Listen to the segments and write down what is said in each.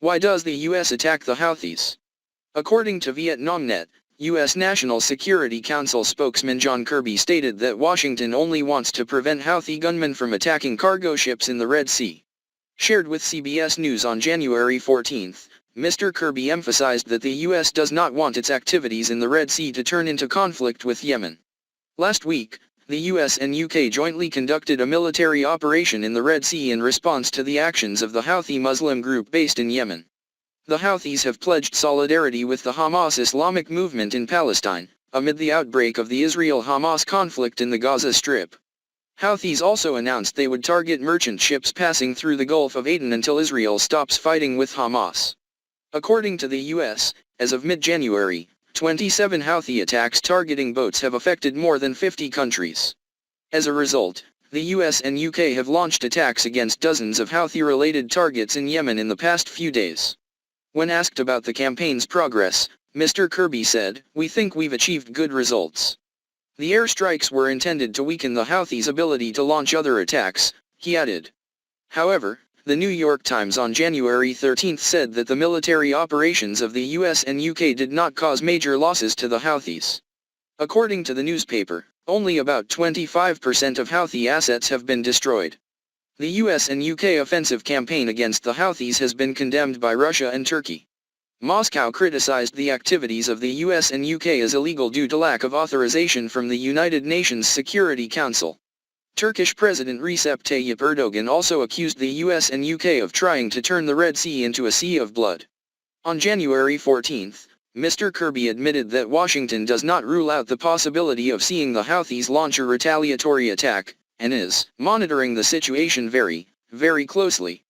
Why does the U.S. attack the Houthis? According to Vietnamnet, U.S. National Security Council spokesman John Kirby stated that Washington only wants to prevent Houthi gunmen from attacking cargo ships in the Red Sea. Shared with CBS News on January 14, Mr. Kirby emphasized that the U.S. does not want its activities in the Red Sea to turn into conflict with Yemen. Last week, the U.S. and UK jointly conducted a military operation in the Red Sea in response to the actions of the Houthi Muslim group based in Yemen. The Houthis have pledged solidarity with the Hamas Islamic movement in Palestine, amid the outbreak of the Israel-Hamas conflict in the Gaza Strip. Houthis also announced they would target merchant ships passing through the Gulf of Aden until Israel stops fighting with Hamas. According to the U.S., as of mid-January, 27 Houthi attacks targeting boats have affected more than 50 countries. As a result, the US and UK have launched attacks against dozens of Houthi-related targets in Yemen in the past few days. When asked about the campaign's progress, Mr. Kirby said, "We think we've achieved good results." The airstrikes were intended to weaken the Houthis' ability to launch other attacks, he added. However, the New York Times on January 13 said that the military operations of the US and UK did not cause major losses to the Houthis. According to the newspaper, only about 25% of Houthi assets have been destroyed. The US and UK offensive campaign against the Houthis has been condemned by Russia and Turkey. Moscow criticized the activities of the US and UK as illegal due to lack of authorization from the United Nations Security Council. Turkish President Recep Tayyip Erdogan also accused the US and UK of trying to turn the Red Sea into a sea of blood. On January 14, Mr. Kirby admitted that Washington does not rule out the possibility of seeing the Houthis launch a retaliatory attack, and is monitoring the situation very, very closely.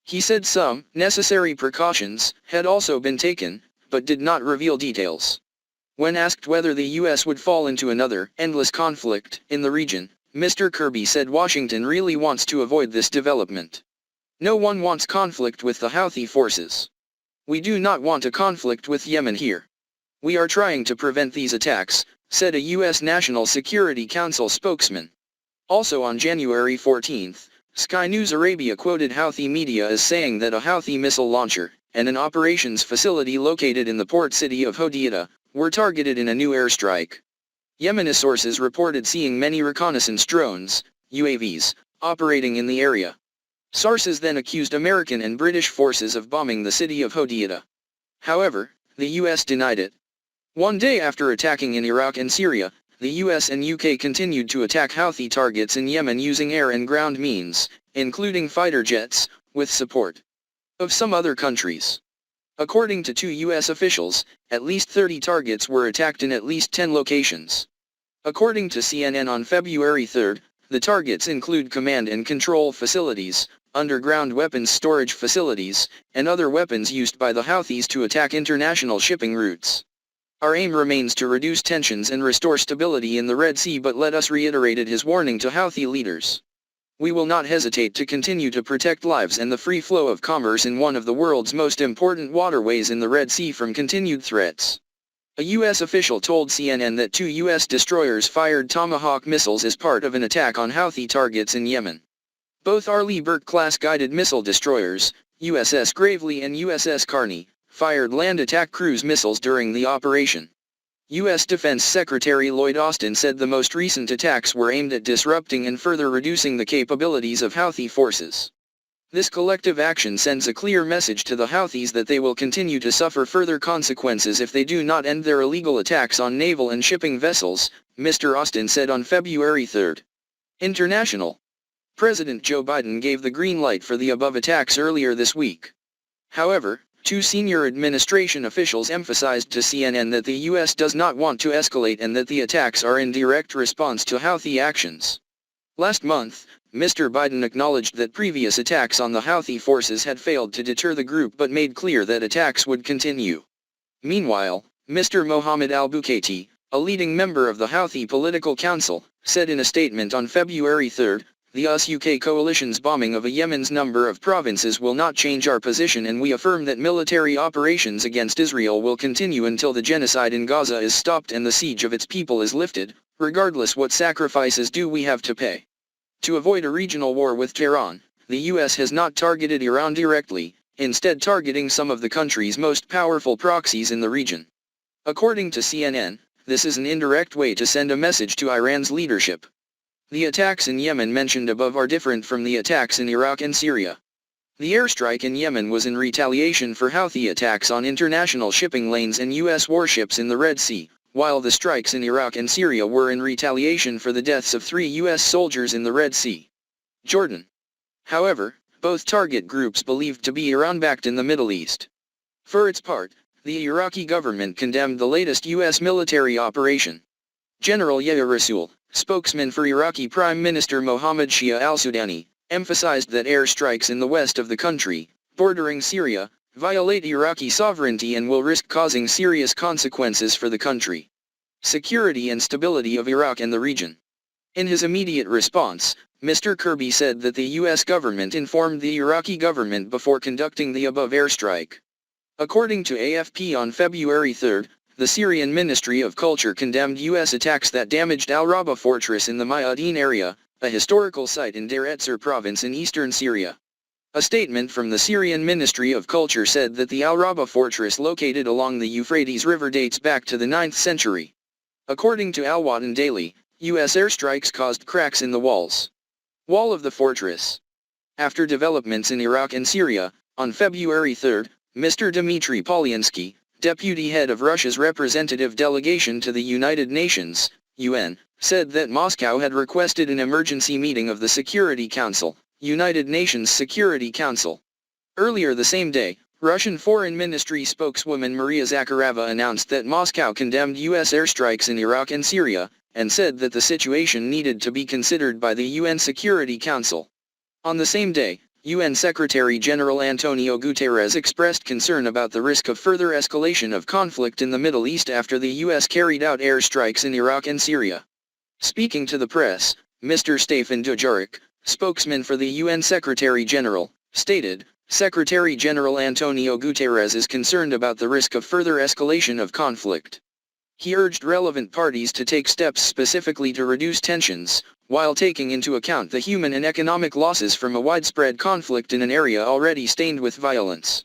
He said some necessary precautions had also been taken, but did not reveal details. When asked whether the US would fall into another endless conflict in the region, Mr. Kirby said Washington really wants to avoid this development. No one wants conflict with the Houthi forces. We do not want a conflict with Yemen here. We are trying to prevent these attacks, said a U.S. National Security Council spokesman. Also on January 14, Sky News Arabia quoted Houthi media as saying that a Houthi missile launcher and an operations facility located in the port city of Houthi were targeted in a new airstrike. Yemeni sources reported seeing many reconnaissance drones, UAVs, operating in the area. Sources then accused American and British forces of bombing the city of Houthi. However, the US denied it. One day after attacking in Iraq and Syria, the US and UK continued to attack Houthi targets in Yemen using air and ground means, including fighter jets, with support of some other countries. According to 2 US officials, at least 30 targets were attacked in at least 10 locations. According to CNN on February 3, the targets include command and control facilities, underground weapons storage facilities, and other weapons used by the Houthis to attack international shipping routes. Our aim remains to reduce tensions and restore stability in the Red Sea, but let us reiterated his warning to Houthi leaders. We will not hesitate to continue to protect lives and the free flow of commerce in one of the world's most important waterways in the Red Sea from continued threats. A U.S. official told CNN that 2 U.S. destroyers fired Tomahawk missiles as part of an attack on Houthi targets in Yemen. Both Arleigh Burke-class guided missile destroyers, USS Gravely and USS Carney, fired land attack cruise missiles during the operation. U.S. Defense Secretary Lloyd Austin said the most recent attacks were aimed at disrupting and further reducing the capabilities of Houthi forces. This collective action sends a clear message to the Houthis that they will continue to suffer further consequences if they do not end their illegal attacks on naval and shipping vessels, Mr. Austin said on February 3. International. President Joe Biden gave the green light for the above attacks earlier this week. However, 2 senior administration officials emphasized to CNN that the U.S. does not want to escalate and that the attacks are in direct response to Houthi actions. Last month, Mr. Biden acknowledged that previous attacks on the Houthi forces had failed to deter the group but made clear that attacks would continue. Meanwhile, Mr. Mohammed al-Bukaiti, a leading member of the Houthi Political Council, said in a statement on February 3, "The US-UK coalition's bombing of Yemen's number of provinces will not change our position, and we affirm that military operations against Israel will continue until the genocide in Gaza is stopped and the siege of its people is lifted, regardless what sacrifices do we have to pay." To avoid a regional war with Tehran, the US has not targeted Iran directly, instead targeting some of the country's most powerful proxies in the region. According to CNN, this is an indirect way to send a message to Iran's leadership. The attacks in Yemen mentioned above are different from the attacks in Iraq and Syria. The airstrike in Yemen was in retaliation for Houthi attacks on international shipping lanes and U.S. warships in the Red Sea, while the strikes in Iraq and Syria were in retaliation for the deaths of 3 U.S. soldiers in the Red Sea. Jordan. However, both target groups believed to be Iran-backed in the Middle East. For its part, the Iraqi government condemned the latest U.S. military operation. General Yahya Rasool, spokesman for Iraqi Prime Minister Mohammed Shia al-Sudani, emphasized that airstrikes in the west of the country, bordering Syria, violate Iraqi sovereignty and will risk causing serious consequences for the country, security and stability of Iraq and the region. In his immediate response, Mr. Kirby said that the U.S. government informed the Iraqi government before conducting the above airstrike. According to AFP on February 3, the Syrian Ministry of Culture condemned U.S. attacks that damaged Al-Raba fortress in the Mayadeen area, a historical site in Deir Ezzor province in eastern Syria. A statement from the Syrian Ministry of Culture said that the Al-Raba fortress located along the Euphrates River dates back to the 9th century. According to Al Watan Daily, U.S. airstrikes caused cracks in the wall of the fortress. After developments in Iraq and Syria, on February 3, Mr. Dmitry Polyansky, deputy head of Russia's representative delegation to the United Nations, UN, said that Moscow had requested an emergency meeting of the Security Council, United Nations Security Council. Earlier the same day, Russian Foreign Ministry spokeswoman Maria Zakharova announced that Moscow condemned U.S. airstrikes in Iraq and Syria, and said that the situation needed to be considered by the UN Security Council. On the same day, UN Secretary-General Antonio Guterres expressed concern about the risk of further escalation of conflict in the Middle East after the U.S. carried out airstrikes in Iraq and Syria. Speaking to the press, Mr. Stefan Dujarric, spokesman for the UN Secretary-General, stated, Secretary-General Antonio Guterres is concerned about the risk of further escalation of conflict. He urged relevant parties to take steps specifically to reduce tensions, while taking into account the human and economic losses from a widespread conflict in an area already stained with violence.